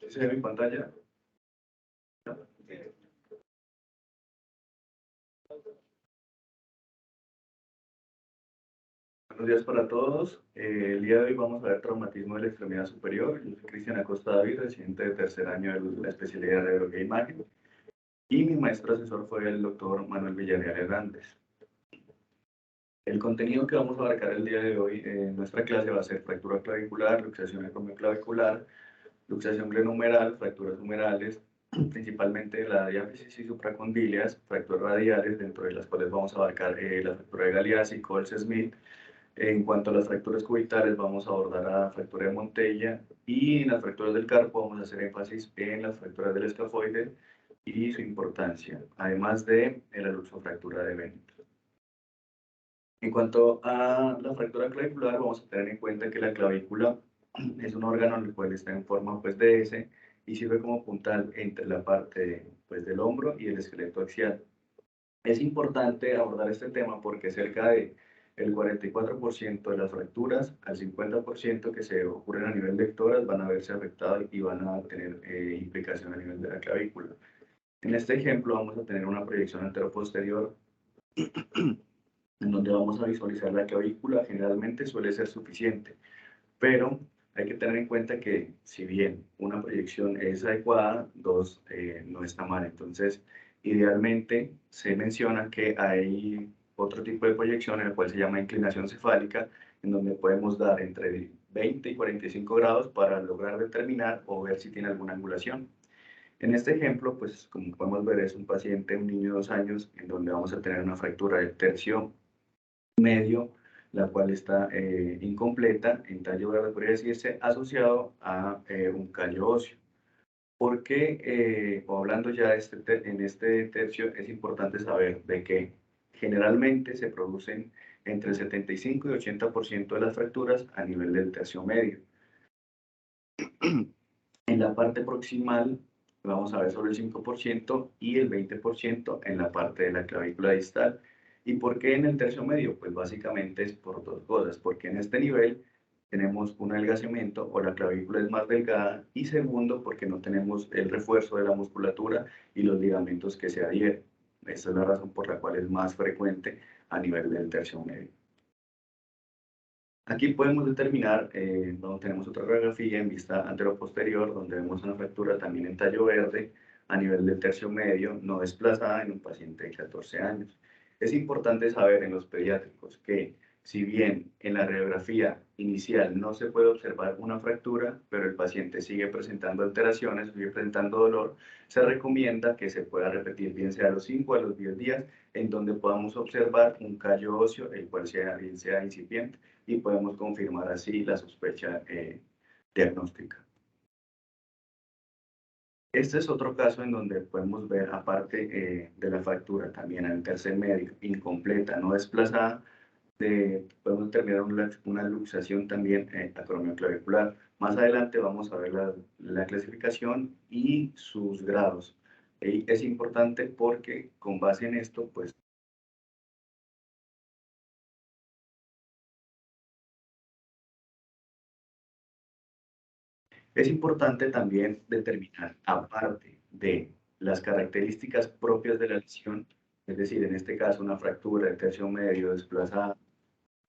¿Se ve mi pantalla? Buenos días para todos. El día de hoy vamos a ver traumatismo de la extremidad superior. Yo soy Cristian Acosta David, residente de tercer año de la especialidad de radiología e imagen. Y mi maestro asesor fue el doctor Manuel Villarreal Hernández. El contenido que vamos a abarcar el día de hoy en nuestra clase va a ser fractura clavicular, luxación acromioclavicular, luxación glenohumeral, fracturas humerales, principalmente la diáfisis y supracondilias, fracturas radiales, dentro de las cuales vamos a abarcar la fractura de Galeazzi, Colts-Smith. En cuanto a las fracturas cubitales, vamos a abordar la fractura de Montella, y en las fracturas del carpo vamos a hacer énfasis en las fracturas del escafoide y su importancia, además de la luxofractura de Bennett. En cuanto a la fractura clavicular, vamos a tener en cuenta que la clavícula es un órgano en el cual está en forma de S y sirve como puntal entre la parte del hombro y el esqueleto axial. Es importante abordar este tema porque cerca de el 44% de las fracturas al 50% que se ocurren a nivel de ectoras van a verse afectadas y van a tener implicación a nivel de la clavícula. En este ejemplo vamos a tener una proyección anteroposterior en donde vamos a visualizar la clavícula. Generalmente suele ser suficiente, pero hay que tener en cuenta que si bien una proyección es adecuada, dos no está mal. Entonces, idealmente se menciona que hay otro tipo de proyección, en el cual se llama inclinación cefálica, en donde podemos dar entre 20 y 45 grados para lograr determinar o ver si tiene alguna angulación. En este ejemplo, pues como podemos ver, es un paciente, un niño de 2 años, en donde vamos a tener una fractura del tercio medio, la cual está incompleta, en tallo verde, podría decirse, asociado a un callo óseo. Porque, o hablando ya en este tercio, es importante saber de que generalmente se producen entre el 75 y 80% de las fracturas a nivel del tercio medio. En la parte proximal vamos a ver sobre el 5% y el 20% en la parte de la clavícula distal. ¿Y por qué en el tercio medio? Pues básicamente es por dos cosas, porque en este nivel tenemos un adelgazamiento o la clavícula es más delgada, y segundo, porque no tenemos el refuerzo de la musculatura y los ligamentos que se adhieren. Esa es la razón por la cual es más frecuente a nivel del tercio medio. Aquí podemos determinar, donde tenemos otra radiografía en vista anteroposterior, donde vemos una fractura también en tallo verde a nivel del tercio medio, no desplazada, en un paciente de 14 años. Es importante saber en los pediátricos que, si bien en la radiografía inicial no se puede observar una fractura, pero el paciente sigue presentando alteraciones, sigue presentando dolor, se recomienda que se pueda repetir, bien sea a los 5 o a los 10 días, en donde podamos observar un callo óseo, el cual bien sea incipiente, y podemos confirmar así la sospecha diagnóstica. Este es otro caso en donde podemos ver, aparte de la fractura, también en el tercer medio, incompleta, no desplazada, podemos determinar una luxación también acromioclavicular. Más adelante vamos a ver la clasificación y sus grados. Es importante porque con base en esto, pues, es importante también determinar, aparte de las características propias de la lesión, es decir, en este caso una fractura del tercio medio desplazada,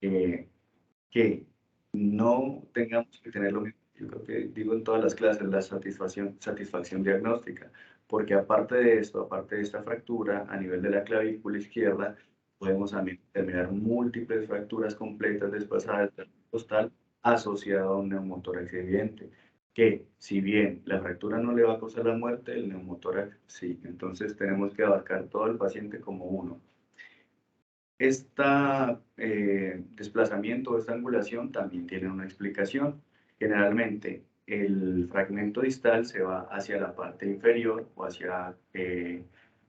que no tengamos que tener lo mismo, yo creo que digo en todas las clases, la satisfacción diagnóstica, porque aparte de esto, aparte de esta fractura a nivel de la clavícula izquierda, podemos también determinar múltiples fracturas completas desplazadas del costal asociado a un neumotórax evidente, que si bien la fractura no le va a causar la muerte, el neumotórax sí. Entonces tenemos que abarcar todo el paciente como uno. Este desplazamiento o esta angulación también tiene una explicación. Generalmente el fragmento distal se va hacia la parte inferior o hacia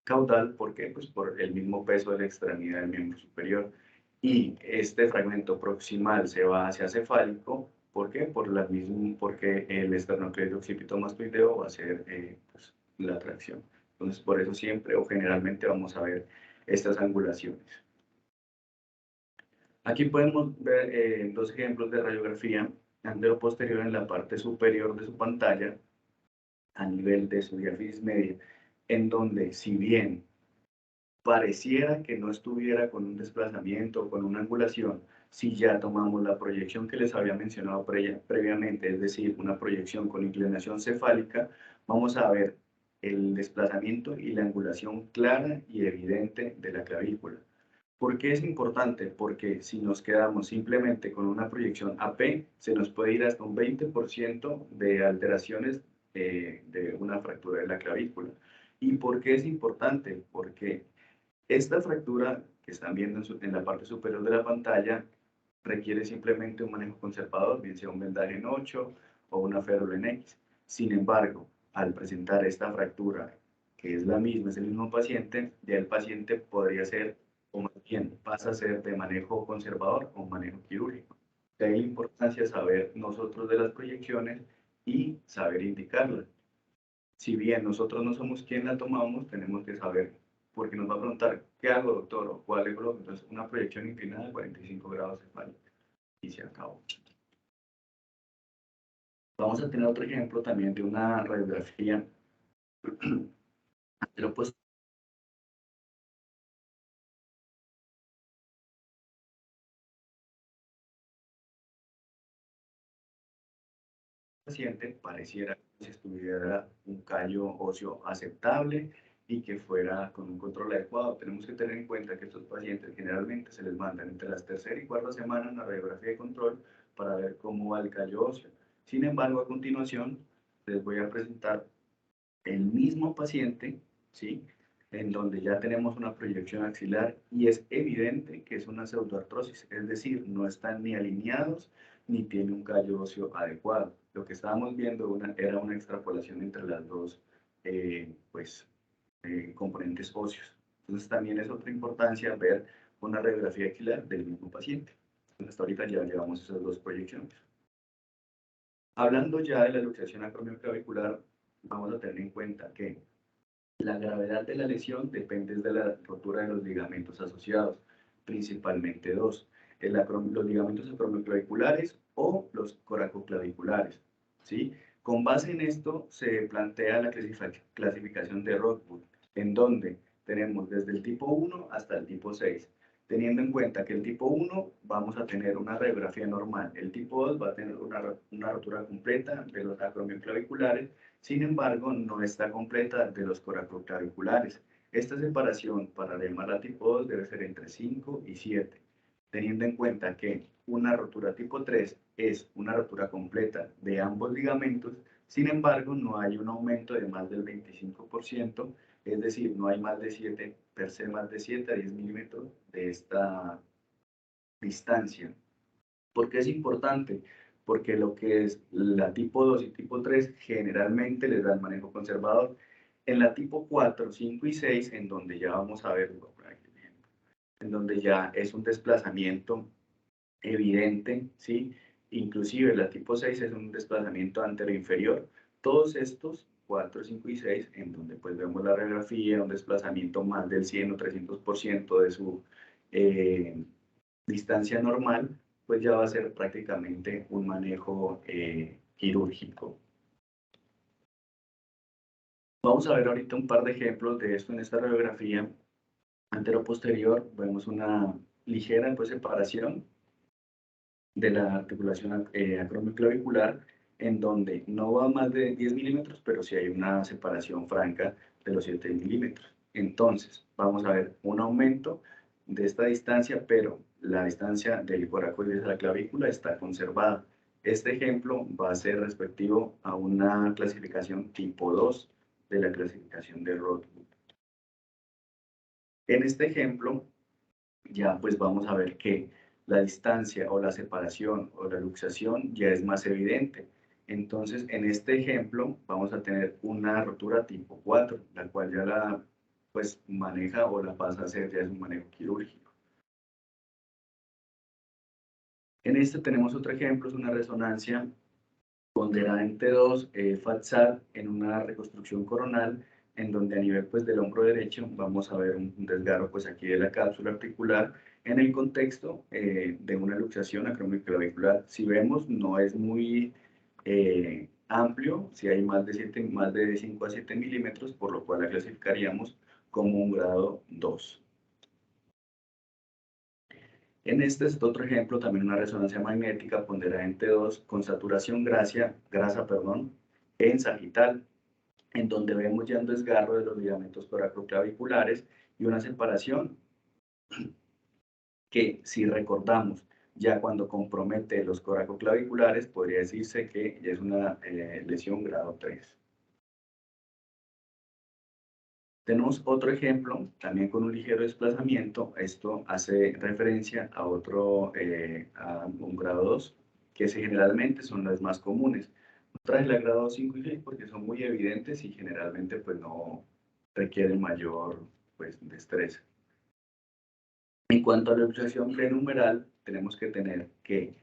caudal. ¿Por qué? Pues por el mismo peso de la extremidad del miembro superior. Y este fragmento proximal se va hacia cefálico. ¿Por qué? Porque el esternocleido occipitomastoideo va a ser pues, la tracción. Entonces, por eso siempre o generalmente vamos a ver estas angulaciones. Aquí podemos ver dos ejemplos de radiografía antero-posterior en la parte superior de su pantalla, a nivel de su diáfisis media, en donde si bien pareciera que no estuviera con un desplazamiento o con una angulación, si ya tomamos la proyección que les había mencionado previamente, es decir, una proyección con inclinación cefálica, vamos a ver el desplazamiento y la angulación clara y evidente de la clavícula. ¿Por qué es importante? Porque si nos quedamos simplemente con una proyección AP, se nos puede ir hasta un 20% de alteraciones de una fractura de la clavícula. ¿Y por qué es importante? Porque esta fractura que están viendo en la parte superior de la pantalla requiere simplemente un manejo conservador, bien sea un vendaje en 8 o una férula en X. Sin embargo, al presentar esta fractura, que es la misma, es el mismo paciente, ya el paciente podría ser, o más bien pasa a ser de manejo conservador o manejo quirúrgico. De ahí la importancia de saber nosotros de las proyecciones y saber indicarlas. Si bien nosotros no somos quien la tomamos, tenemos que saber, porque nos va a preguntar, ¿qué hago, doctor? ¿O cuál es lo? Entonces, una proyección inclinada de 45 grados cefálica. Y se acabó. Vamos a tener otro ejemplo también de una radiografía de lo paciente pareciera que si estuviera un callo óseo aceptable y que fuera con un control adecuado. Tenemos que tener en cuenta que estos pacientes generalmente se les mandan entre las tercera y cuarta semana una radiografía de control para ver cómo va el callo óseo. Sin embargo, a continuación les voy a presentar el mismo paciente, ¿sí? En donde ya tenemos una proyección axilar y es evidente que es una pseudoartrosis, es decir, no están ni alineados ni tiene un callo óseo adecuado. Lo que estábamos viendo era una extrapolación entre las dos pues, componentes óseos. Entonces también es otra importancia ver una radiografía axilar del mismo paciente. Entonces, hasta ahorita ya llevamos esas dos proyecciones. Hablando ya de la luxación acromioclavicular, vamos a tener en cuenta que la gravedad de la lesión depende de la rotura de los ligamentos asociados, principalmente dos, los ligamentos acromioclaviculares o los coracoclaviculares, ¿sí? Con base en esto se plantea la clasificación de Rothbard, en donde tenemos desde el tipo 1 hasta el tipo 6, teniendo en cuenta que el tipo 1 vamos a tener una radiografía normal, el tipo 2 va a tener una rotura completa de los acromioclaviculares. Sin embargo, no está completa de los coracoclaviculares. Esta separación para llamarla tipo 2 debe ser entre 5 y 7, teniendo en cuenta que una rotura tipo 3 es una rotura completa de ambos ligamentos. Sin embargo, no hay un aumento de más del 25%, es decir, no hay más de 7, per se más de 7 a 10 milímetros de esta distancia. ¿Por qué es importante? Porque lo que es la tipo 2 y tipo 3 generalmente les dan manejo conservador. En la tipo 4, 5 y 6, en donde ya vamos a ver, en donde ya es un desplazamiento evidente, ¿sí? Inclusive la tipo 6 es un desplazamiento anteroinferior. Todos estos, 4, 5 y 6, en donde pues vemos la radiografía, un desplazamiento más del 100 o 300% de su distancia normal, pues ya va a ser prácticamente un manejo quirúrgico. Vamos a ver ahorita un par de ejemplos de esto en esta radiografía antero-posterior. Vemos una ligera pues, separación de la articulación acromioclavicular, en donde no va más de 10 milímetros, pero sí hay una separación franca de los 7 milímetros. Entonces, vamos a ver un aumento de esta distancia, pero la distancia del coracoides a la clavícula está conservada. Este ejemplo va a ser respectivo a una clasificación tipo 2 de la clasificación de Rothbard. En este ejemplo, ya pues vamos a ver que la distancia o la separación o la luxación ya es más evidente. Entonces, en este ejemplo vamos a tener una rotura tipo 4, la cual ya la pues maneja o la pasa a hacer ya es un manejo quirúrgico. En este tenemos otro ejemplo, es una resonancia ponderada en T2, FATSAT, en una reconstrucción coronal, en donde a nivel pues, del hombro derecho vamos a ver un desgarro pues, aquí de la cápsula articular en el contexto de una luxación acromioclavicular. Si vemos, no es muy amplio si hay más de 5 a 7 milímetros, por lo cual la clasificaríamos como un grado 2. En este es otro ejemplo, también una resonancia magnética ponderante 2 con saturación grasa, en sagital, en donde vemos ya un desgarro de los ligamentos coracoclaviculares y una separación que, si recordamos, ya cuando compromete los coracoclaviculares, podría decirse que ya es una lesión grado 3. Tenemos otro ejemplo, también con un ligero desplazamiento. Esto hace referencia a a un grado 2, que generalmente son las más comunes. Traje la grado 5 y 6 porque son muy evidentes y generalmente pues no requieren mayor pues destreza. En cuanto a la luxación prenumeral, tenemos que tener que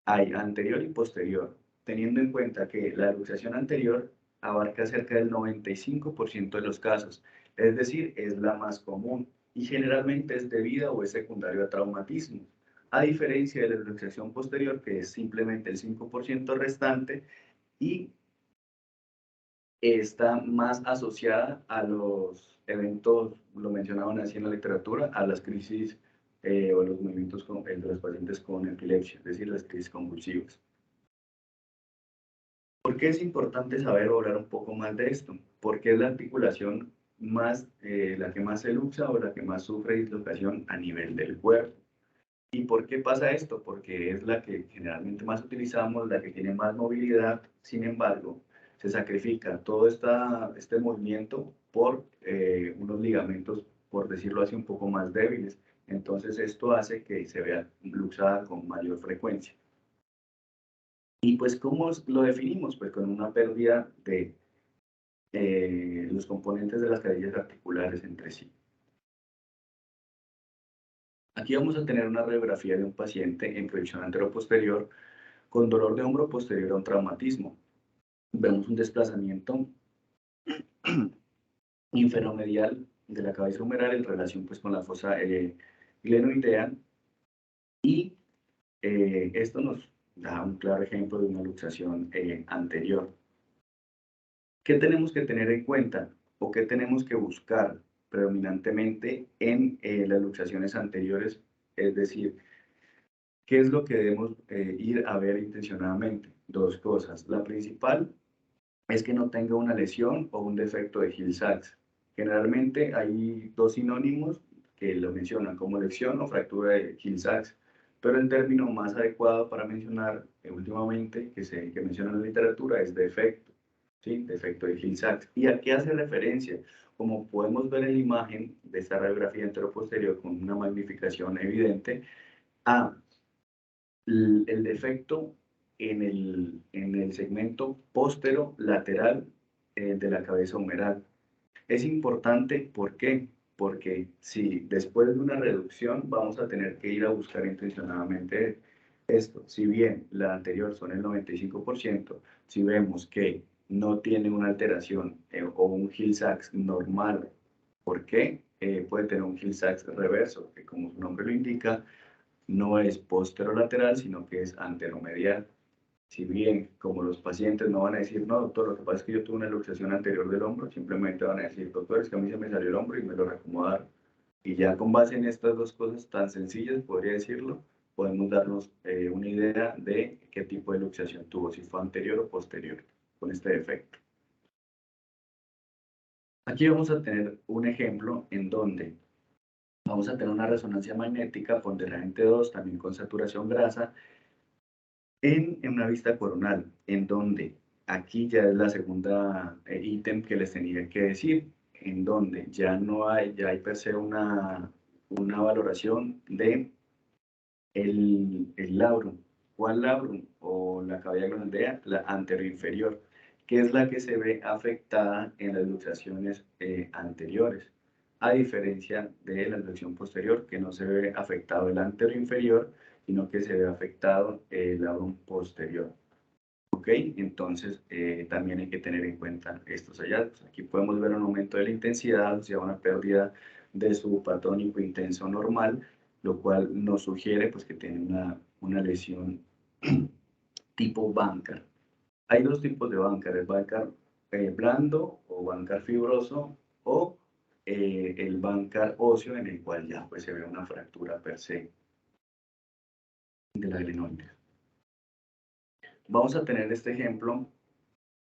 hay anterior y posterior, teniendo en cuenta que la luxación anterior abarca cerca del 95% de los casos, es decir, es la más común y generalmente es debida o es secundario a traumatismo, a diferencia de la luxación posterior, que es simplemente el 5% restante y está más asociada a los eventos, lo mencionaban así en la literatura, a las crisis o los movimientos entre los pacientes con epilepsia, es decir, las crisis convulsivas. ¿Por qué es importante saber o hablar un poco más de esto? Porque es la articulación la que más se luxa o la que más sufre dislocación a nivel del cuerpo. ¿Y por qué pasa esto? Porque es la que generalmente más utilizamos, la que tiene más movilidad. Sin embargo, se sacrifica todo este movimiento por unos ligamentos, por decirlo así, un poco más débiles. Entonces, esto hace que se vea luxada con mayor frecuencia. Y pues, ¿cómo lo definimos? Pues con una pérdida de los componentes de las carillas articulares entre sí. Aquí vamos a tener una radiografía de un paciente en proyección anteroposterior con dolor de hombro posterior a un traumatismo. Vemos un desplazamiento inferomedial de la cabeza humeral en relación pues, con la fosa glenoidea y esto nos da un claro ejemplo de una luxación anterior. ¿Qué tenemos que tener en cuenta o qué tenemos que buscar predominantemente en las luxaciones anteriores? Es decir, ¿qué es lo que debemos ir a ver intencionadamente? Dos cosas. La principal es que no tenga una lesión o un defecto de Hill-Sachs. Generalmente hay dos sinónimos que lo mencionan como lesión o fractura de Hill-Sachs, pero el término más adecuado para mencionar últimamente que menciona en la literatura es defecto, ¿sí? Defecto de Hill-Sachs. ¿Y a qué hace referencia? Como podemos ver en la imagen de esta radiografía anteroposterior con una magnificación evidente, a el defecto en el segmento póstero-lateral de la cabeza humeral. Es importante, ¿por qué? Porque si después de una reducción vamos a tener que ir a buscar intencionadamente esto. Si bien la anterior son el 95%, si vemos que no tiene una alteración o un Hill-Sachs normal, ¿por qué? Puede tener un Hill-Sachs reverso, que como su nombre lo indica, no es posterolateral, sino que es anteromedial. Si bien, como los pacientes no van a decir, no, doctor, lo que pasa es que yo tuve una luxación anterior del hombro, simplemente van a decir, doctor, es que a mí se me salió el hombro y me lo reacomodaron. Y ya con base en estas dos cosas tan sencillas, podría decirlo, podemos darnos una idea de qué tipo de luxación tuvo, si fue anterior o posterior, con este defecto. Aquí vamos a tener un ejemplo en donde vamos a tener una resonancia magnética ponderante 2, también con saturación grasa, en una vista coronal, en donde aquí ya es la segunda ítem que les tenía que decir, en donde ya no hay, ya hay per se una valoración de el labrum. ¿Cuál labrum? O la cavidad glenoidea, la anteroinferior, que es la que se ve afectada en las luxaciones anteriores, a diferencia de la luxación posterior, que no se ve afectado el anteroinferior, sino que se ve afectado el labrum posterior. ¿Ok? Entonces, también hay que tener en cuenta estos hallazgos. Aquí podemos ver un aumento de la intensidad, o sea, una pérdida de su patónico intenso normal, lo cual nos sugiere pues, que tiene una lesión tipo banca. Hay dos tipos de bancar, el bancar blando o bancar fibroso o el bancar óseo en el cual ya pues, se ve una fractura per se de la glenoides. Vamos a tener este ejemplo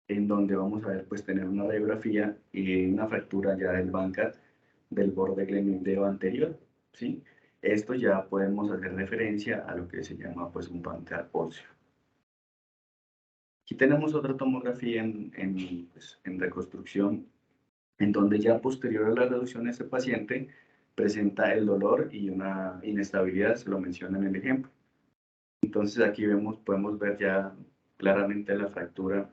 en donde vamos a ver pues tener una radiografía y una fractura ya del bancar del borde glenoideo anterior, ¿sí? Esto ya podemos hacer referencia a lo que se llama pues un bancar óseo. Aquí tenemos otra tomografía en reconstrucción, en donde ya posterior a la reducción este paciente presenta el dolor y una inestabilidad, se lo menciona en el ejemplo. Entonces aquí podemos ver ya claramente la fractura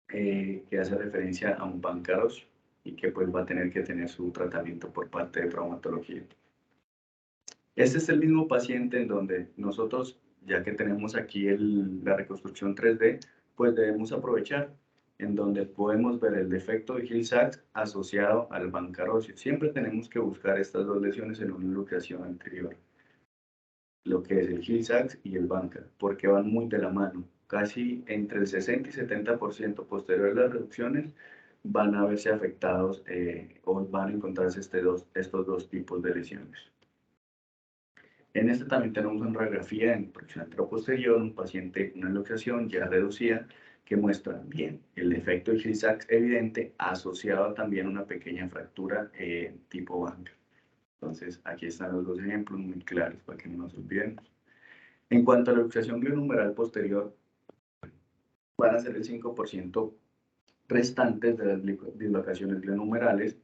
que hace referencia a un bancar óseo y que pues va a tener que tener su tratamiento por parte de traumatología. Este es el mismo paciente en donde nosotros, ya que tenemos aquí la reconstrucción 3D, pues debemos aprovechar, en donde podemos ver el defecto de Hill-Sachs asociado al bancar óseo. Siempre tenemos que buscar estas dos lesiones en una luxación anterior, lo que es el Hill-Sachs y el bancar, porque van muy de la mano. Casi entre el 60 y 70% posterior a las reducciones van a verse afectados o van a encontrarse estos dos tipos de lesiones. En este también tenemos una radiografía en proyección anteroposterior, un paciente con una luxación ya reducida que muestra bien el defecto del Hill-Sachs evidente asociado también a una pequeña fractura tipo banca. Entonces, aquí están los dos ejemplos muy claros para que no nos olvidemos. En cuanto a la luxación glenohumeral posterior, van a ser el 5% restantes de las dislocaciones glenohumerales.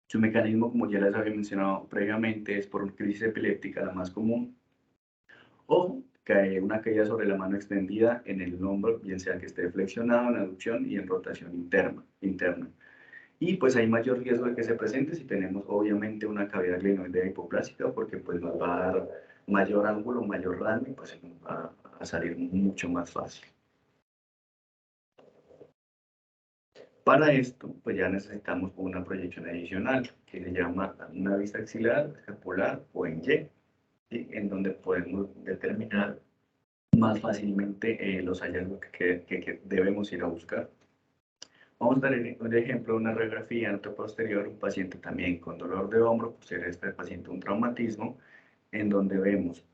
Su mecanismo, como ya les había mencionado previamente, es por crisis epiléptica, la más común, o cae una caída sobre la mano extendida en el hombro, bien sea que esté flexionado en aducción y en rotación interna. Y pues hay mayor riesgo de que se presente si tenemos obviamente una cavidad glenoidea hipoplásica, porque pues nos va a dar mayor ángulo, mayor rango y pues nos va a salir mucho más fácil. Para esto, pues ya necesitamos una proyección adicional que se llama una vista axilar, escapular o en Y, ¿sí? En donde podemos determinar más fácilmente los hallazgos que debemos ir a buscar. Vamos a dar un ejemplo, una radiografía anteposterior, un paciente también con dolor de hombro, posterior a este paciente un traumatismo, en donde vemos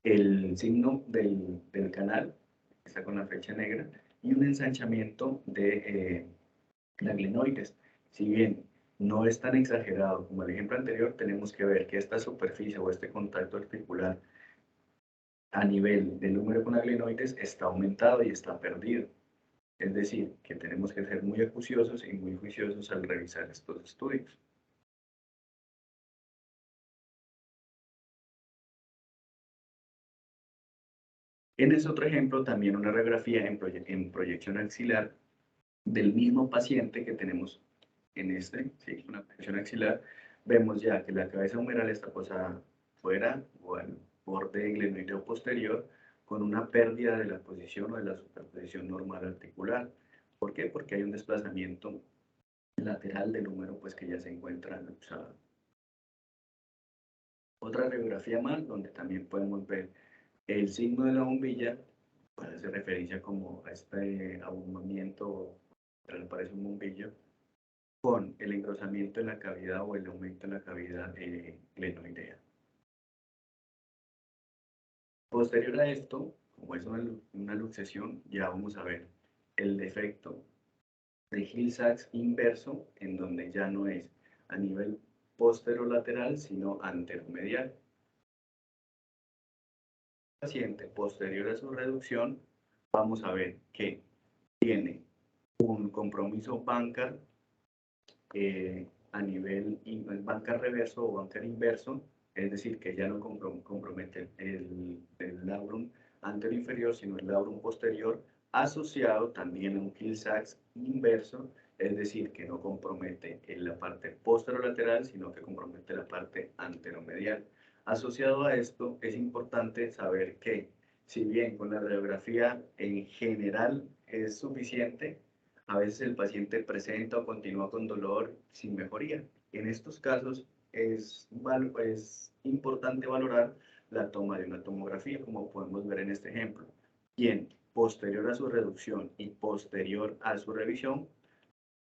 el signo del canal, que está con la flecha negra, y un ensanchamiento de la glenoides. Si bien no es tan exagerado como el ejemplo anterior, tenemos que ver que esta superficie o este contacto articular a nivel del número con la glenoides está aumentado y está perdido. Es decir, que tenemos que ser muy acuciosos y muy juiciosos al revisar estos estudios. En este otro ejemplo, también una radiografía en proyección axilar del mismo paciente que tenemos en ¿sí? Una proyección axilar, vemos ya que la cabeza humeral está posada fuera o al borde glenoideo posterior con una pérdida de la posición o de la superposición normal articular. ¿Por qué? Porque hay un desplazamiento lateral del húmero pues, que ya se encuentra luxado. Otra radiografía más, donde también podemos ver el signo de la bombilla, para hacer referencia como a este abundamiento, parece un bombillo, con el engrosamiento en la cavidad o el aumento en la cavidad glenoidea. Posterior a esto, como es una luxación, ya vamos a ver el defecto de Hill-Sachs inverso, en donde ya no es a nivel posterolateral, sino anteromedial. Paciente posterior a su reducción, vamos a ver que tiene un compromiso bancar a nivel bancar reverso o bancar inverso, es decir, que ya no compromete el labrum anterior inferior, sino el labrum posterior, asociado también a un Hill-Sachs inverso, es decir, que no compromete en la parte posterolateral, sino que compromete la parte anteromedial. Asociado a esto, es importante saber que, si bien con la radiografía en general es suficiente, a veces el paciente presenta o continúa con dolor sin mejoría. En estos casos es importante valorar la toma de una tomografía, como podemos ver en este ejemplo, quien posterior a su reducción y posterior a su revisión,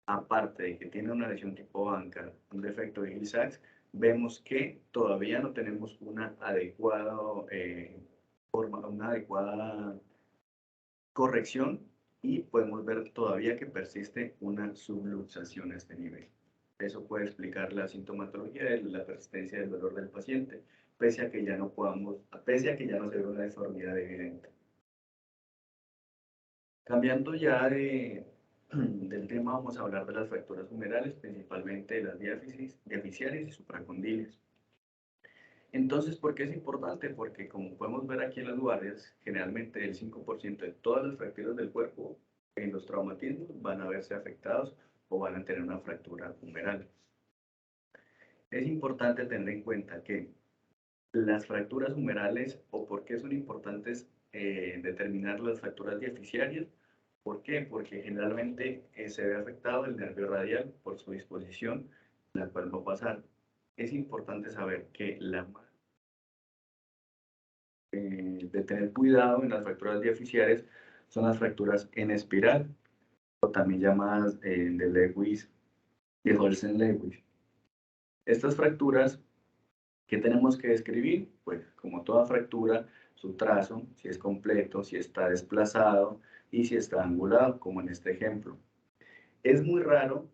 aparte de que tiene una lesión tipo banca, un defecto de Hill-Sachs, vemos que todavía no tenemos una adecuada una adecuada corrección y podemos ver todavía que persiste una subluxación a este nivel. Eso puede explicar la sintomatología de la persistencia del dolor del paciente, pese a que ya no pese a que ya no se ve una deformidad evidente. Cambiando ya del tema, vamos a hablar de las fracturas humerales, principalmente de las diaficiales y supracondiles. Entonces, ¿por qué es importante? Porque como podemos ver aquí en las guardias, generalmente el 5% de todas las fracturas del cuerpo en los traumatismos van a verse afectados o van a tener una fractura humeral. Es importante tener en cuenta que las fracturas humerales, o por qué son importantes determinar las fracturas diaficiarias. ¿Por qué? Porque generalmente se ve afectado el nervio radial por su disposición, la cual va a pasar. Es importante saber que de tener cuidado en las fracturas diaficiares son las fracturas en espiral, o también llamadas de Lewis, de Olsen-Lewis. Estas fracturas, ¿qué tenemos que describir? Pues como toda fractura, su trazo, si es completo, si está desplazado y si está angulado, como en este ejemplo. Es muy raro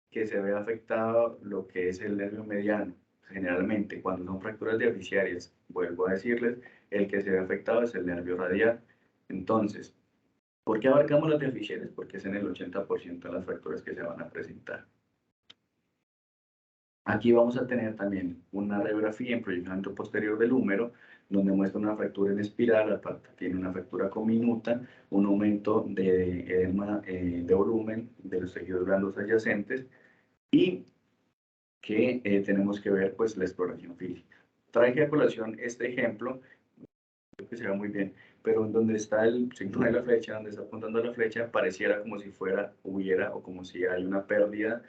que se vea afectado lo que es el nervio mediano. Generalmente, cuando son fracturas diaficiarias, vuelvo a decirles, el que se ve afectado es el nervio radial. Entonces, ¿por qué abarcamos las diaficiarias? Porque es en el 80% de las fracturas que se van a presentar. Aquí vamos a tener también una radiografía en proyección posterior del húmero, donde muestra una fractura en espiral, aparte tiene una fractura comminuta, un aumento de edema de volumen de los tejidos blandos adyacentes y que tenemos que ver pues la exploración física. Traje a colación este ejemplo, creo que se ve muy bien, pero en donde está el signo de la flecha, donde está apuntando la flecha, pareciera como si hubiera o como si hay una pérdida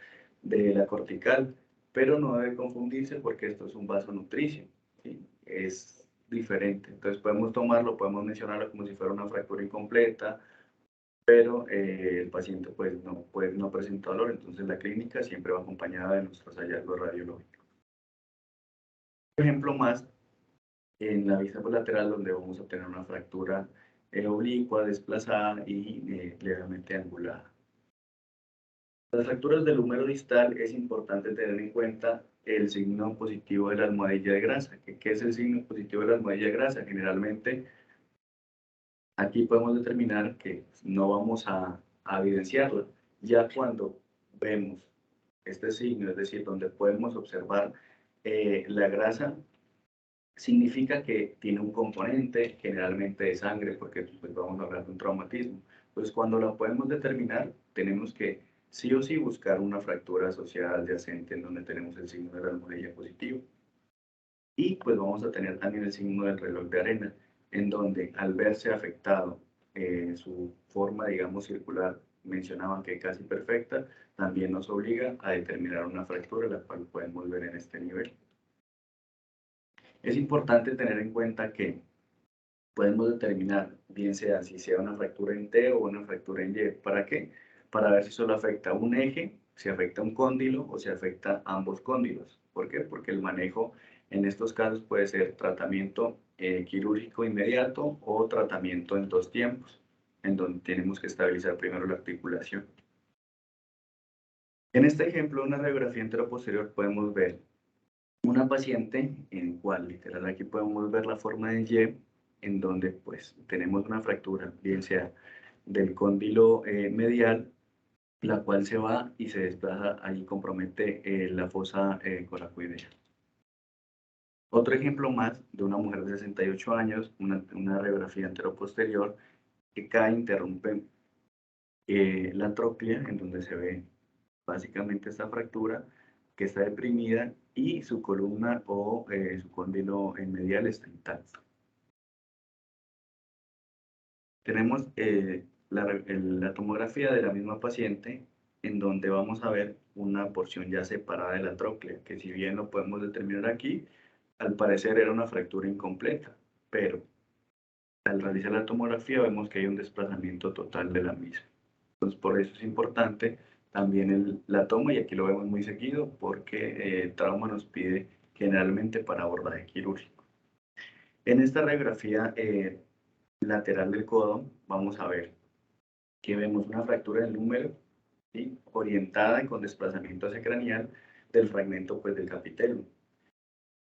de la cortical, pero no debe confundirse porque esto es un vaso nutricio, ¿sí? Es diferente. Entonces podemos tomarlo, podemos mencionarlo como si fuera una fractura incompleta, pero el paciente pues no presenta dolor, entonces la clínica siempre va acompañada de nuestros hallazgos radiológicos. Un ejemplo más, en la vista lateral donde vamos a tener una fractura oblicua, desplazada y levemente angulada. Las fracturas del húmero distal es importante tener en cuenta el signo positivo de la almohadilla de grasa. ¿Qué es el signo positivo de la almohadilla de grasa? Generalmente aquí podemos determinar que no vamos a evidenciarla. Ya cuando vemos este signo, es decir, donde podemos observar la grasa, significa que tiene un componente generalmente de sangre, porque pues, vamos a hablar de un traumatismo. Pues cuando la podemos determinar, tenemos que sí o sí buscar una fractura asociada adyacente en donde tenemos el signo de la almohadilla positivo. Y pues vamos a tener también el signo del reloj de arena, en donde al verse afectado su forma, digamos, circular, mencionaban que casi perfecta, también nos obliga a determinar una fractura, la cual podemos ver en este nivel. Es importante tener en cuenta que podemos determinar, bien sea si sea una fractura en T o una fractura en Y. ¿Para qué? Para ver si solo afecta un eje, si afecta un cóndilo o si afecta ambos cóndilos. ¿Por qué? Porque el manejo en estos casos puede ser tratamiento quirúrgico inmediato o tratamiento en 2 tiempos, en donde tenemos que estabilizar primero la articulación. En este ejemplo, una radiografía anteroposterior podemos ver una paciente en cual literal aquí podemos ver la forma de Y, en donde pues tenemos una fractura, bien sea del cóndilo medial, la cual se va y se desplaza, ahí compromete la fosa coracoidea. Otro ejemplo más de una mujer de 68 años, una radiografía anteroposterior, que cae, interrumpe la tróclea, en donde se ve básicamente esta fractura que está deprimida y su columna o su cóndilo medial está intacto. Tenemos la tomografía de la misma paciente en donde vamos a ver una porción ya separada de la tróclea, que si bien lo podemos determinar aquí, al parecer era una fractura incompleta, pero al realizar la tomografía vemos que hay un desplazamiento total de la misma. Entonces, por eso es importante también la toma, y aquí lo vemos muy seguido, porque el trauma nos pide generalmente para abordaje quirúrgico. En esta radiografía lateral del codo vamos a ver que vemos una fractura del número, ¿sí?, orientada y con desplazamiento hacia craneal del fragmento pues, del capitelum.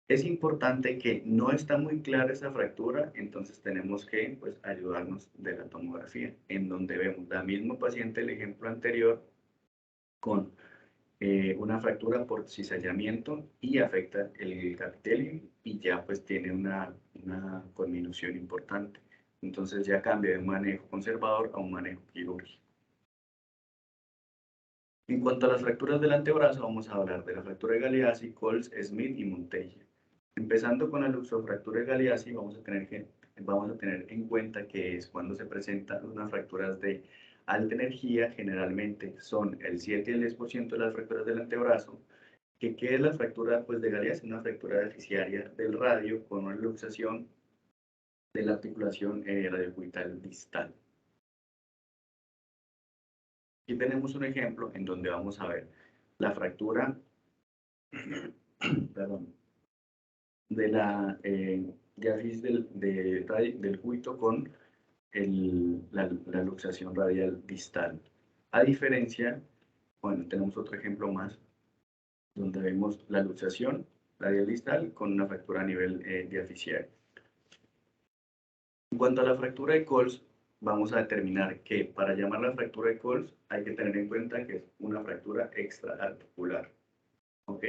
Es importante que no está muy clara esa fractura, entonces tenemos que pues, ayudarnos de la tomografía, en donde vemos la misma paciente, el ejemplo anterior, con una fractura por cizallamiento y afecta el capitelio y ya pues tiene una conminución importante. Entonces ya cambia de un manejo conservador a un manejo quirúrgico. En cuanto a las fracturas del antebrazo, vamos a hablar de la fractura de Galeazzi, Coles, Smith y Monteya. Empezando con la luxofractura de Galeazzi, vamos a tener en cuenta que es cuando se presentan unas fracturas de alta energía, generalmente son el 7 y el 10% de las fracturas del antebrazo. ¿Qué es la fractura pues, de Galeazzi? Una fractura deficiaria del radio con una luxación de la articulación radiocubital distal. Aquí tenemos un ejemplo en donde vamos a ver la fractura perdón, de la diáfisis del cúbito con la luxación radial distal. A diferencia, bueno, tenemos otro ejemplo más, donde vemos la luxación radial distal con una fractura a nivel diaficiario. En cuanto a la fractura de Coles, vamos a determinar que para llamarla fractura de Coles hay que tener en cuenta que es una fractura extraarticular. ¿Ok?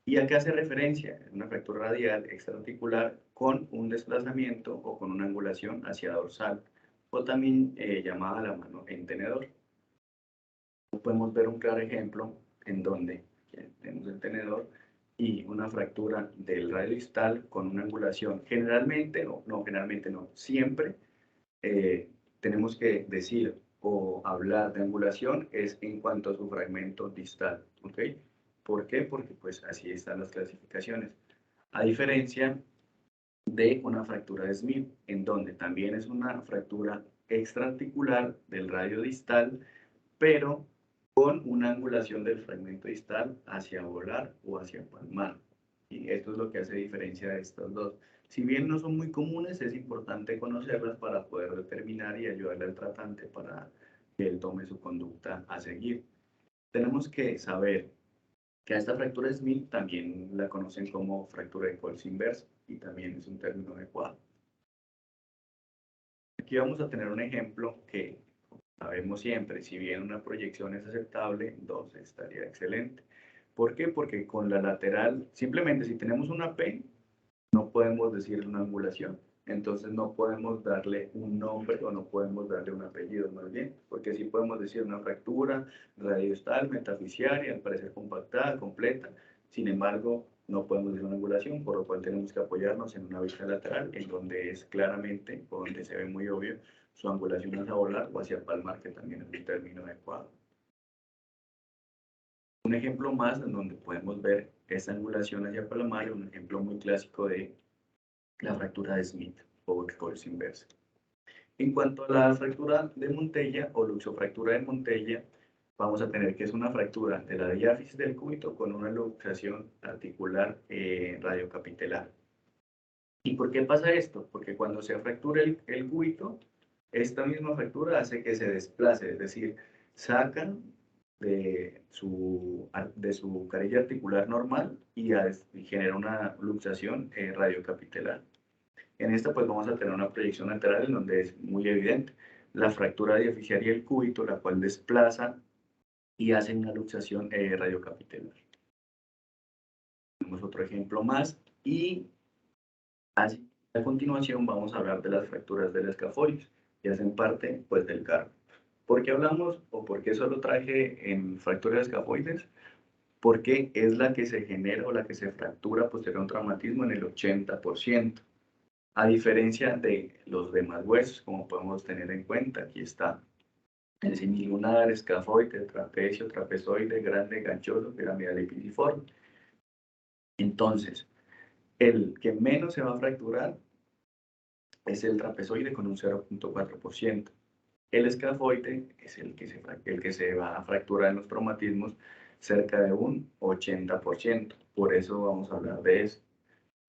¿Y a qué hace referencia? Es una fractura radial extraarticular con un desplazamiento o con una angulación hacia dorsal, o también llamada la mano en tenedor. Podemos ver un claro ejemplo en donde tenemos el tenedor y una fractura del radio distal con una angulación. Generalmente, generalmente no, siempre tenemos que decir o hablar de angulación es en cuanto a su fragmento distal, ¿ok? ¿Por qué? Porque pues así están las clasificaciones. A diferencia de una fractura de Smith, en donde también es una fractura extraarticular del radio distal, pero con una angulación del fragmento distal hacia volar o hacia palmar. Y esto es lo que hace diferencia de estas dos. Si bien no son muy comunes, es importante conocerlas para poder determinar y ayudarle al tratante para que él tome su conducta a seguir. Tenemos que saber que a esta fractura de Smith también la conocen como fractura de Coles inversa y también es un término adecuado. Aquí vamos a tener un ejemplo que sabemos siempre, si bien una proyección es aceptable, 2 estaría excelente. ¿Por qué? Porque con la lateral, simplemente si tenemos una P, no podemos decir una angulación. Entonces no podemos darle un nombre o no podemos darle un apellido más bien, porque sí podemos decir una fractura radiostal, metafisiaria, al parecer compactada, completa. Sin embargo, no podemos decir una angulación, por lo cual tenemos que apoyarnos en una vista lateral, en donde es claramente, o donde se ve muy obvio, su angulación hacia volar o hacia palmar, que también es un término adecuado. Un ejemplo más en donde podemos ver esta angulación hacia palmar, un ejemplo muy clásico de la fractura de Smith o Coles inversa. En cuanto a la fractura de Montella o luxofractura de Montella, vamos a tener que es una fractura de la diáfisis del cúbito con una luxación articular radiocapitelar. ¿Y por qué pasa esto? Porque cuando se fractura el cúbito, esta misma fractura hace que se desplace, es decir, sacan de su carilla articular normal y genera una luxación radiocapitelar. En esta pues vamos a tener una proyección lateral en donde es muy evidente la fractura diaficiaria del cúbito, la cual desplaza y hace una luxación radiocapitelar. Tenemos otro ejemplo más y así a continuación vamos a hablar de las fracturas del escafoides, que hacen parte pues del carpo. ¿Por qué hablamos o por qué eso lo traje en fracturas de escafoides? Porque es la que se genera o la que se fractura posterior a un traumatismo en el 80%. A diferencia de los demás huesos, como podemos tener en cuenta, aquí está el semilunar, escafoide, trapecio, trapezoide, grande, ganchoso, piramidal y piriforme. Entonces, el que menos se va a fracturar es el trapezoide con un 0.4%. El escafoide es el que se va a fracturar en los traumatismos cerca de un 80%. Por eso vamos a hablar de eso.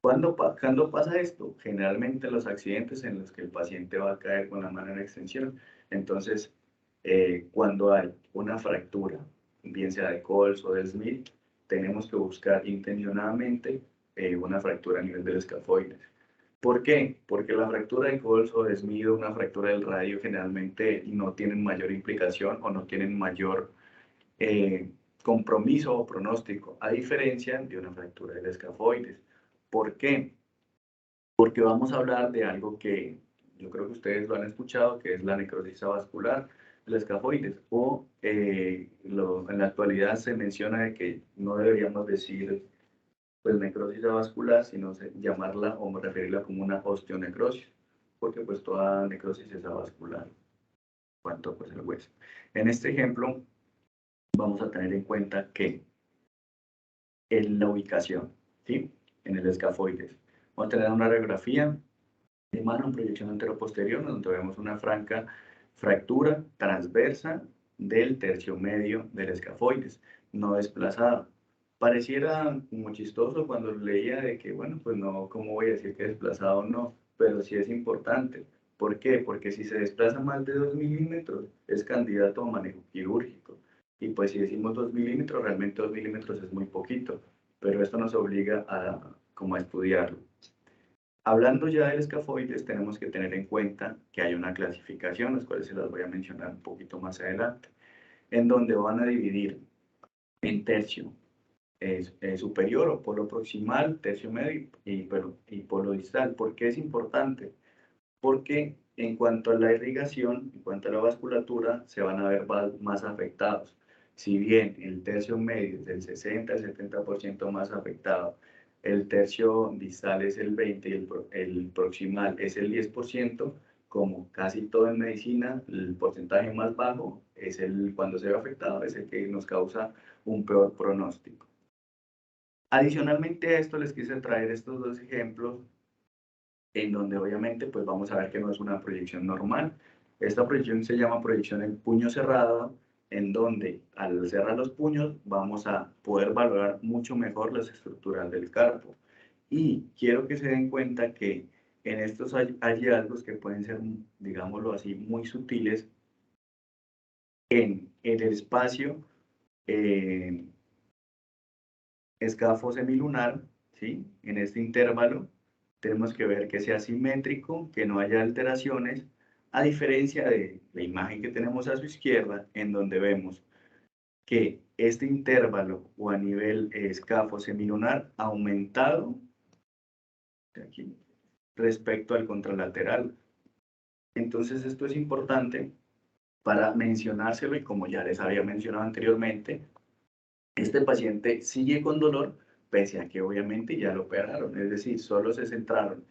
¿Cuándo pasa esto? Generalmente los accidentes en los que el paciente va a caer con la mano en extensión. Entonces, cuando hay una fractura, bien sea de Coles o de Smith, tenemos que buscar intencionadamente una fractura a nivel del escafoide. ¿Por qué? Porque la fractura de Coles o de Smith o una fractura del radio generalmente no tienen mayor implicación o no tienen mayor eh, compromiso o pronóstico, a diferencia de una fractura del escafoides. ¿Por qué? Porque vamos a hablar de algo que yo creo que ustedes lo han escuchado, que es la necrosis avascular del escafoides, o en la actualidad se menciona de que no deberíamos decir pues necrosis avascular, sino llamarla o referirla como una osteonecrosis, porque pues toda necrosis es avascular, cuanto pues el hueso. En este ejemplo vamos a tener en cuenta que en la ubicación, ¿sí? En el escafoides. Vamos a tener una radiografía de mano en proyección anteroposterior, donde vemos una franca fractura transversa del tercio medio del escafoides, no desplazada. Pareciera como chistoso cuando leía de que, bueno, pues no, ¿cómo voy a decir que desplazado o no? Pero sí es importante. ¿Por qué? Porque si se desplaza más de 2 milímetros, es candidato a manejo quirúrgico. Y pues si decimos 2 milímetros, realmente 2 milímetros es muy poquito, pero esto nos obliga como a estudiarlo. Hablando ya del escafoides, tenemos que tener en cuenta que hay una clasificación, las cuales se las voy a mencionar un poquito más adelante, en donde van a dividir en tercio superior o polo proximal, tercio medio y polo distal. ¿Por qué es importante? Porque en cuanto a la irrigación, en cuanto a la vasculatura, se van a ver más afectados. Si bien el tercio medio es del 60 al 70% más afectado, el tercio distal es el 20% y el proximal es el 10%, como casi todo en medicina, el porcentaje más bajo es cuando se ve afectado, es el que nos causa un peor pronóstico. Adicionalmente a esto, les quise traer estos dos ejemplos en donde obviamente pues vamos a ver que no es una proyección normal. Esta proyección se llama proyección en puño cerrado, en donde al cerrar los puños vamos a poder valorar mucho mejor las estructuras del carpo. Y quiero que se den cuenta que en estos hallazgos que pueden ser, digámoslo así, muy sutiles, en el espacio escafo semilunar, ¿sí? En este intervalo tenemos que ver que sea simétrico, que no haya alteraciones, a diferencia de la imagen que tenemos a su izquierda, en donde vemos que este intervalo o a nivel escafo semilunar ha aumentado aquí, respecto al contralateral. Entonces esto es importante para mencionárselo y como ya les había mencionado anteriormente, este paciente sigue con dolor, pese a que obviamente ya lo operaron, es decir, solo se centraron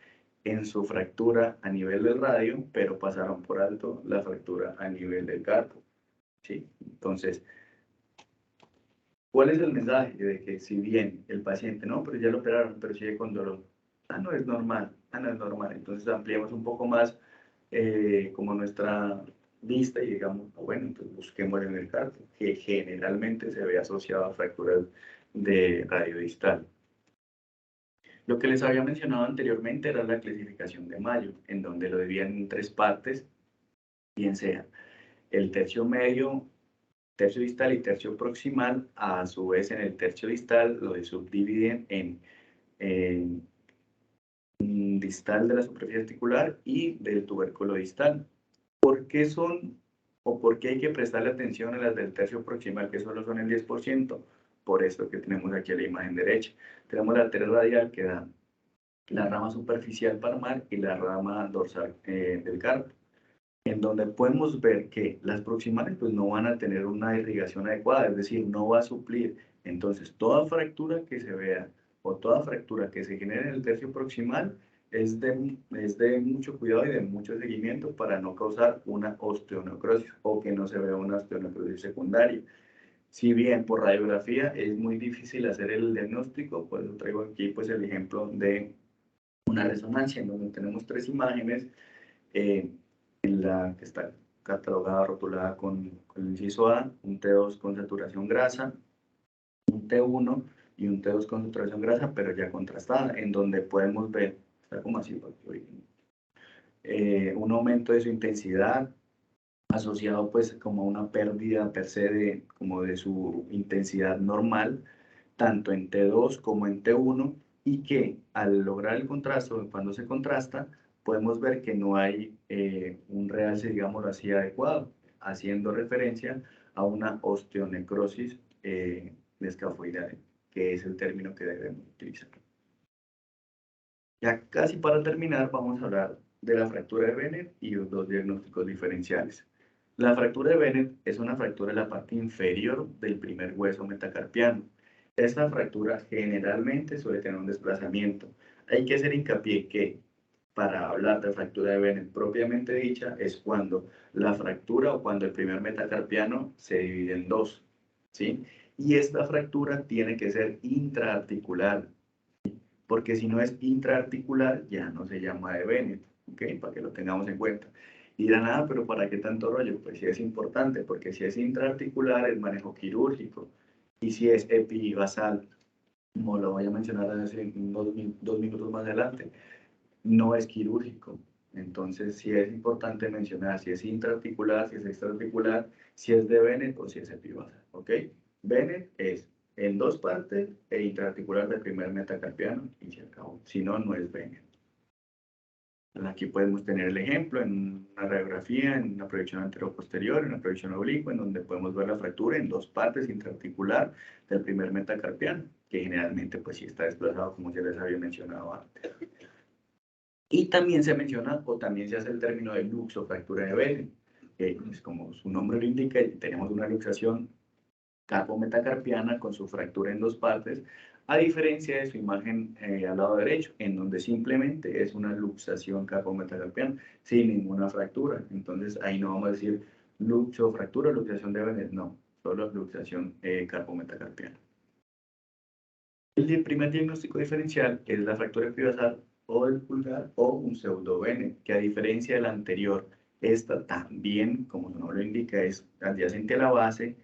en su fractura a nivel del radio, pero pasaron por alto la fractura a nivel del carpo. ¿Sí? Entonces, ¿cuál es el mensaje? De que si bien el paciente, no, pero ya lo operaron, pero sigue con dolor. Ah, no es normal, ah, no es normal. Entonces ampliamos un poco más como nuestra vista y digamos, bueno, entonces busquemos en el carpo, que generalmente se ve asociado a fracturas de radio distal. Lo que les había mencionado anteriormente era la clasificación de Mayo, en donde lo dividían en tres partes, bien sea el tercio medio, tercio distal y tercio proximal. A su vez, en el tercio distal lo subdividen en distal de la superficie articular y del tubérculo distal. ¿Por qué son o por qué hay que prestarle atención a las del tercio proximal, que solo son el 10%? Por esto que tenemos aquí en la imagen derecha. Tenemos la arteria radial que da la rama superficial palmar y la rama dorsal del carpo, en donde podemos ver que las proximales pues no van a tener una irrigación adecuada, es decir, no va a suplir. Entonces, toda fractura que se vea o toda fractura que se genere en el tercio proximal es de mucho cuidado y de mucho seguimiento para no causar una osteonecrosis o que no se vea una osteonecrosis secundaria. Si bien por radiografía es muy difícil hacer el diagnóstico, pues traigo aquí pues el ejemplo de una resonancia en donde tenemos tres imágenes, en la que está catalogada, rotulada con el inciso A, un T2 con saturación grasa, un T1 y un T2 con saturación grasa, pero ya contrastada, en donde podemos ver, está como así, un aumento de su intensidad asociado pues como a una pérdida per se como de su intensidad normal, tanto en T2 como en T1, y que al lograr el contraste, cuando se contrasta, podemos ver que no hay un realce, digámoslo así, adecuado, haciendo referencia a una osteonecrosis escafoidal, que es el término que debemos utilizar. Ya casi para terminar, vamos a hablar de la fractura de Bennett y los dos diagnósticos diferenciales. La fractura de Bennett es una fractura en la parte inferior del primer hueso metacarpiano. Esta fractura generalmente suele tener un desplazamiento. Hay que hacer hincapié que para hablar de fractura de Bennett propiamente dicha es cuando la fractura o cuando el primer metacarpiano se divide en dos, ¿sí? Y esta fractura tiene que ser intraarticular, porque si no es intraarticular ya no se llama de Bennett, ¿ok? Para que lo tengamos en cuenta. Y dirán, ah, pero ¿para qué tanto rollo? Pues sí es importante, porque si es intraarticular es manejo quirúrgico, y si es epibasal, como lo voy a mencionar en dos minutos más adelante, no es quirúrgico. Entonces sí es importante mencionar si es intraarticular, si es extraarticular, si es de Bennett o si es epibasal, ¿ok? Bennett es en dos partes e intraarticular del primer metacarpiano y se acabó. Si no, no es Bennett. Aquí podemos tener el ejemplo en una radiografía, en una proyección anteroposterior, en una proyección oblicua, en donde podemos ver la fractura en dos partes intraarticular del primer metacarpiano, que generalmente pues sí está desplazado, como ya les había mencionado antes. Y también se menciona, o también se hace el término de luxofractura de Bennett, que pues, como su nombre lo indica, tenemos una luxación carpometacarpiana con su fractura en dos partes, a diferencia de su imagen al lado derecho, en donde simplemente es una luxación carpometacarpiana, sin ninguna fractura. Entonces ahí no vamos a decir luxofractura, luxación de Bennett, no, solo luxación carpometacarpiana. El primer diagnóstico diferencial es la fractura epibasal o del pulgar o un pseudo Bennett, que a diferencia del anterior, esta también, como su nombre lo indica, es adyacente a la base,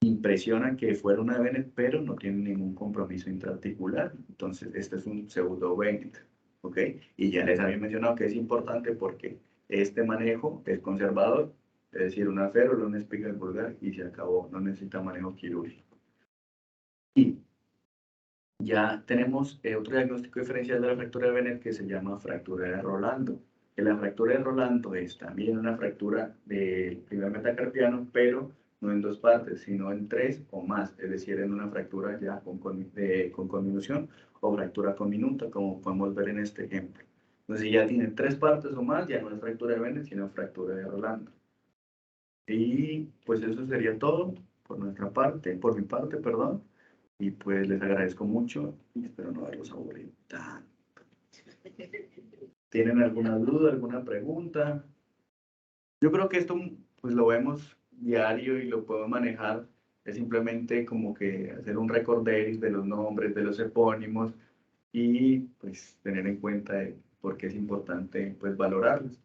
impresiona que fuera una Bennett, pero no tiene ningún compromiso intraarticular. Entonces, este es un pseudo Bennett, ¿ok? Y ya les había mencionado que es importante porque este manejo es conservador, es decir, una férula, una espiga del pulgar y se acabó, no necesita manejo quirúrgico. Y ya tenemos otro diagnóstico diferencial de la fractura de Bennett que se llama fractura de Rolando. Que la fractura de Rolando es también una fractura del primer metacarpiano, pero no en dos partes, sino en tres o más, es decir, en una fractura ya con conminución o fractura conminuta, como podemos ver en este ejemplo. Entonces, si ya tiene tres partes o más, ya no es fractura de Bennett, sino fractura de Rolando. Y pues eso sería todo por nuestra parte, por mi parte, perdón. Y pues les agradezco mucho y espero no haberlos aburrido tanto. ¿Tienen alguna duda, alguna pregunta? Yo creo que esto pues lo vemos diario y lo puedo manejar. Es simplemente como que hacer un recorderis de los nombres, de los epónimos y pues tener en cuenta por qué es importante pues valorarlos.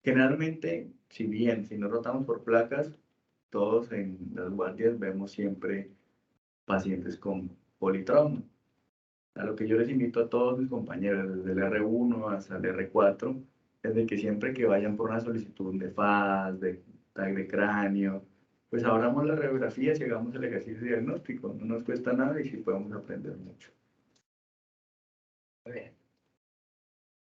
Generalmente, si bien si no rotamos por placas, todos en las guardias vemos siempre pacientes con politrauma. A lo que yo les invito a todos mis compañeros, desde el R1 hasta el R4, es de que siempre que vayan por una solicitud de FAS, de tag de cráneo, pues abramos las radiografías y hagamos el ejercicio diagnóstico. No nos cuesta nada y sí podemos aprender mucho. Muy bien.